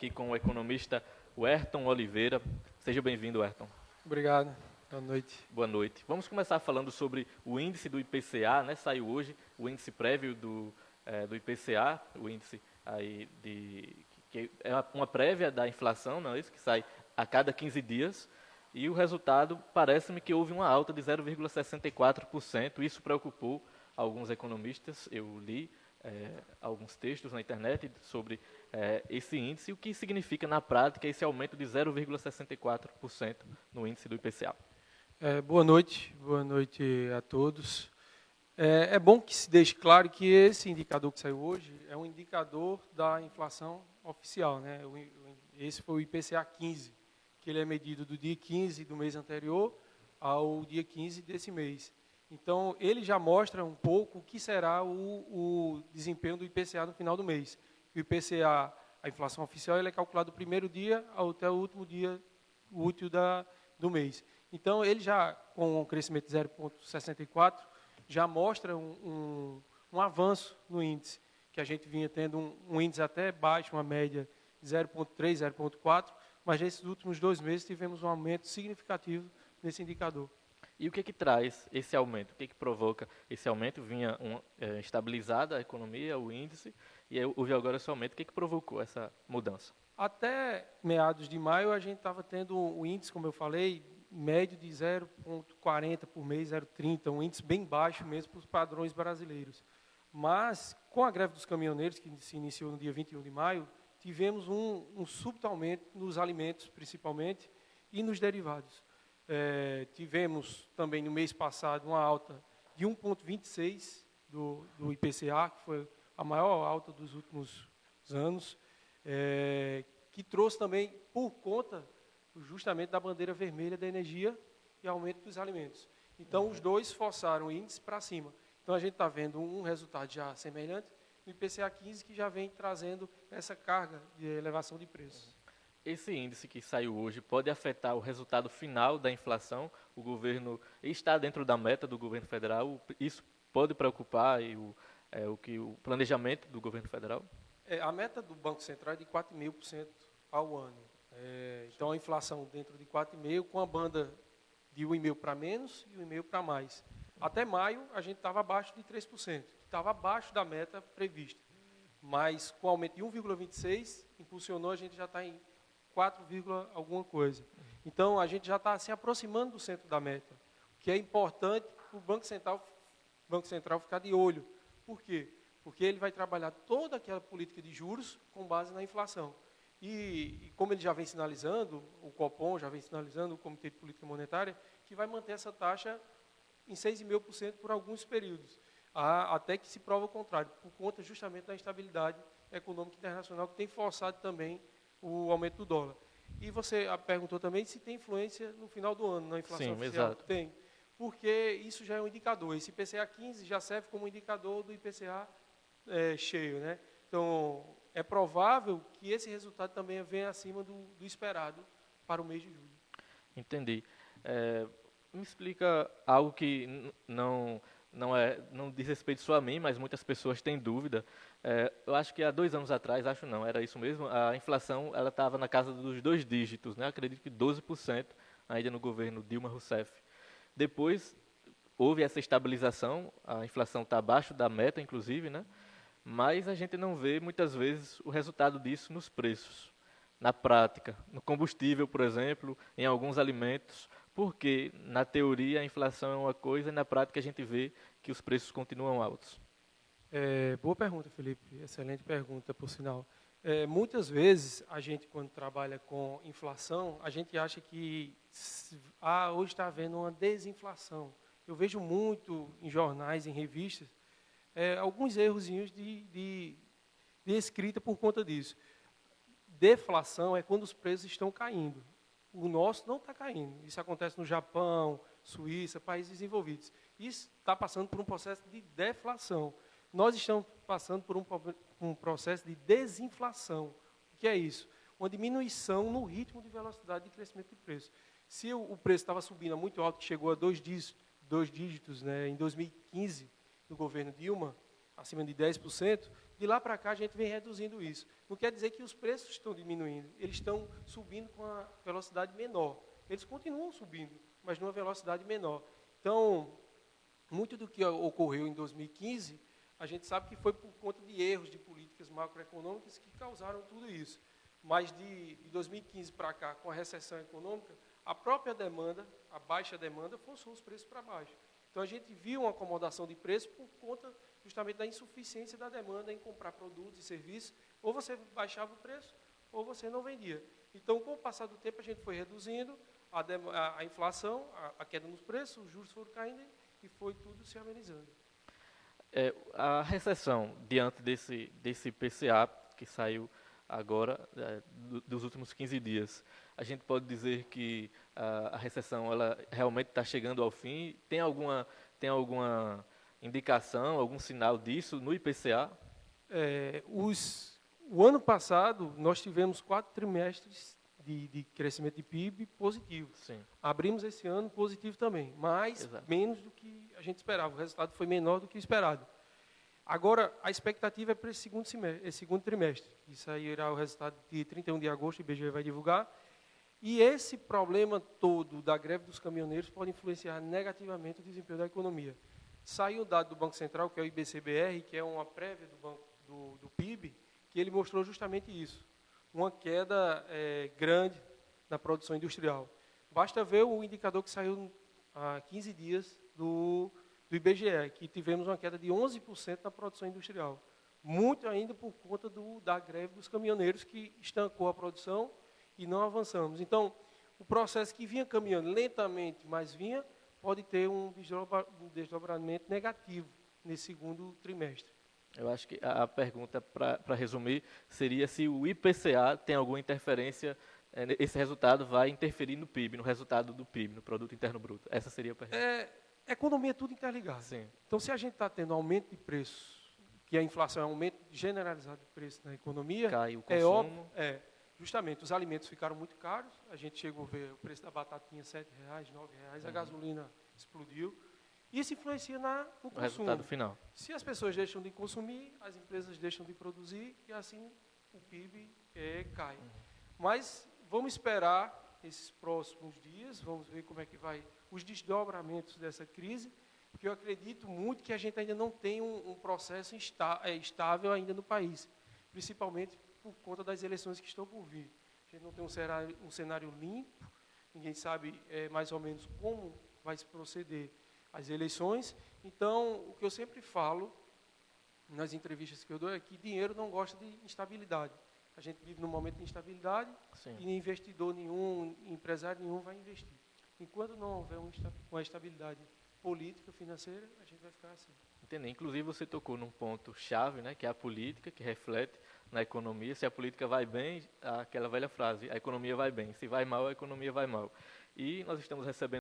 aqui com o economista Werton Oliveira. Seja bem-vindo, Werton. Obrigado. Boa noite. Boa noite. Vamos começar falando sobre o índice do IPCA, né? Saiu hoje o índice prévio do IPCA, o índice aí que é uma prévia da inflação, não é isso? Que sai a cada 15 dias. E o resultado, parece-me que houve uma alta de 0,64%. Isso preocupou alguns economistas. Eu li alguns textos na internet sobre esse índice, o que significa na prática esse aumento de 0,64% no índice do IPCA. Boa noite a todos. É bom que se deixe claro que esse indicador que saiu hoje é um indicador da inflação oficial, né? Esse foi o IPCA 15, que ele é medido do dia 15 do mês anterior ao dia 15 desse mês. Então, ele já mostra um pouco o que será o desempenho do IPCA no final do mês. O IPCA, a inflação oficial, ele é calculado do primeiro dia até o último dia útil do mês. Então, ele já, com um crescimento de 0,64, já mostra um avanço no índice, que a gente vinha tendo um índice até baixo, uma média de 0,3, 0,4, mas nesses últimos 2 meses tivemos um aumento significativo nesse indicador. E o que traz esse aumento? O que provoca esse aumento? Vinha estabilizada a economia, o índice, e houve agora esse aumento. O que provocou essa mudança? Até meados de maio, a gente estava tendo o índice, como eu falei, médio de 0,40 por mês, 0,30, um índice bem baixo mesmo para os padrões brasileiros. Mas, com a greve dos caminhoneiros, que se iniciou no dia 21 de maio, tivemos um súbito aumento nos alimentos, principalmente, e nos derivados. Tivemos também no mês passado uma alta de 1,26 do IPCA, que foi a maior alta dos últimos anos, que trouxe também, por conta justamente da bandeira vermelha da energia e aumento dos alimentos. Então, os dois forçaram o índice para cima. Então, a gente está vendo um resultado já semelhante no IPCA 15, que já vem trazendo essa carga de elevação de preços. Esse índice que saiu hoje pode afetar o resultado final da inflação? O governo está dentro da meta do governo federal? Isso pode preocupar o planejamento do governo federal? A meta do Banco Central é de 4,5% ao ano. Então, a inflação dentro de 4,5%, com a banda de 1,5% para menos e 1,5% para mais. Até maio, a gente estava abaixo de 3%, que estava abaixo da meta prevista. Mas, com o aumento de 1,26%, impulsionou, a gente já está em 4, alguma coisa. Então, a gente já está se aproximando do centro da meta, o que é importante para o Banco Central ficar de olho. Por quê? Porque ele vai trabalhar toda aquela política de juros com base na inflação. E como ele já vem sinalizando, o Copom já vem sinalizando, o Comitê de Política Monetária, que vai manter essa taxa em 6,5% por alguns períodos, até que se prova o contrário, por conta justamente da instabilidade econômica internacional, que tem forçado também o aumento do dólar. E você perguntou também se tem influência no final do ano na inflação oficial. Exato. Tem, porque isso já é um indicador. Esse IPCA 15 já serve como indicador do IPCA cheio, né? Então, é provável que esse resultado também venha acima do esperado para o mês de julho. Entendi. Me explica algo que não diz respeito só a mim, mas muitas pessoas têm dúvida. Eu acho que há 2 anos atrás, era isso mesmo, a inflação estava na casa dos 2 dígitos, né? Acredito que 12% ainda no governo Dilma Rousseff. Depois houve essa estabilização, a inflação está abaixo da meta, inclusive, né? Mas a gente não vê muitas vezes o resultado disso nos preços, na prática, no combustível, por exemplo, em alguns alimentos, porque na teoria a inflação é uma coisa e na prática a gente vê que os preços continuam altos. Boa pergunta, Felipe. Excelente pergunta, por sinal. Muitas vezes, a gente, quando trabalha com inflação, a gente acha que hoje está havendo uma desinflação. Eu vejo muito em jornais, em revistas, alguns errozinhos de escrita por conta disso. Deflação é quando os preços estão caindo. O nosso não está caindo. Isso acontece no Japão, Suíça, países desenvolvidos. Isso está passando por um processo de deflação. Nós estamos passando por um processo de desinflação. O que é isso? Uma diminuição no ritmo de velocidade de crescimento de preço. Se o preço estava subindo muito alto, que chegou a 2 dígitos, né, em 2015, no governo Dilma, acima de 10%, De lá para cá, a gente vem reduzindo isso. Não quer dizer que os preços estão diminuindo, eles estão subindo com a velocidade menor. Eles continuam subindo, mas numa velocidade menor. Então, muito do que ocorreu em 2015, a gente sabe que foi por conta de erros de políticas macroeconômicas que causaram tudo isso. Mas de 2015 para cá, com a recessão econômica, a própria demanda, a baixa demanda, forçou os preços para baixo. Então, a gente viu uma acomodação de preço por conta justamente da insuficiência da demanda em comprar produtos e serviços. Ou você baixava o preço, ou você não vendia. Então, com o passar do tempo, a gente foi reduzindo a inflação, a queda nos preços, os juros foram caindo e foi tudo se amenizando. A recessão, diante desse IPCA que saiu agora, dos últimos 15 dias, a gente pode dizer que a recessão ela realmente está chegando ao fim? Tem alguma indicação, algum sinal disso no IPCA? O ano passado, nós tivemos 4 trimestres de crescimento de PIB positivo. Sim. Abrimos esse ano positivo também, mas Exato. menos do que a gente esperava. O resultado foi menor do que o esperado. Agora, a expectativa é para esse segundo trimestre. Isso aí irá o resultado de 31 de agosto, o IBGE vai divulgar. E esse problema todo da greve dos caminhoneiros pode influenciar negativamente o desempenho da economia. Saiu um dado do Banco Central, que é o IBCBR, que é uma prévia do PIB, que ele mostrou justamente isso. Uma queda grande na produção industrial. Basta ver o indicador que saiu há 15 dias do IBGE, que tivemos uma queda de 11% na produção industrial. Muito ainda por conta da greve dos caminhoneiros, que estancou a produção e não avançamos. Então, o processo que vinha caminhando lentamente, mas vinha, pode ter um desdobramento negativo nesse segundo trimestre. Eu acho que a pergunta, para resumir, seria se o IPCA tem alguma interferência, esse resultado vai interferir no PIB, no resultado do PIB, no Produto Interno Bruto. Essa seria a pergunta. Economia é tudo interligado. Sim. Então, se a gente está tendo aumento de preços, que a inflação é um aumento generalizado de preço na economia, Cai o consumo. Justamente, os alimentos ficaram muito caros, a gente chegou a ver o preço da batatinha R$ 7,00, R$ 9,00, a gasolina explodiu. Isso influencia no consumo. O resultado final. Se as pessoas deixam de consumir, as empresas deixam de produzir e assim o PIB cai. Mas vamos esperar esses próximos dias, vamos ver como é que vai os desdobramentos dessa crise, porque eu acredito muito que a gente ainda não tem um processo estável ainda no país, principalmente por conta das eleições que estão por vir. A gente não tem um cenário limpo, ninguém sabe mais ou menos como vai se proceder as eleições. Então, o que eu sempre falo nas entrevistas que eu dou é que dinheiro não gosta de instabilidade. A gente vive num momento de instabilidade. Sim. E investidor nenhum, empresário nenhum vai investir. Enquanto não houver uma estabilidade política, financeira, a gente vai ficar assim. Entendi. Inclusive, você tocou num ponto-chave, né, que é a política, que reflete na economia. Se a política vai bem, aquela velha frase, a economia vai bem. Se vai mal, a economia vai mal. E nós estamos recebendo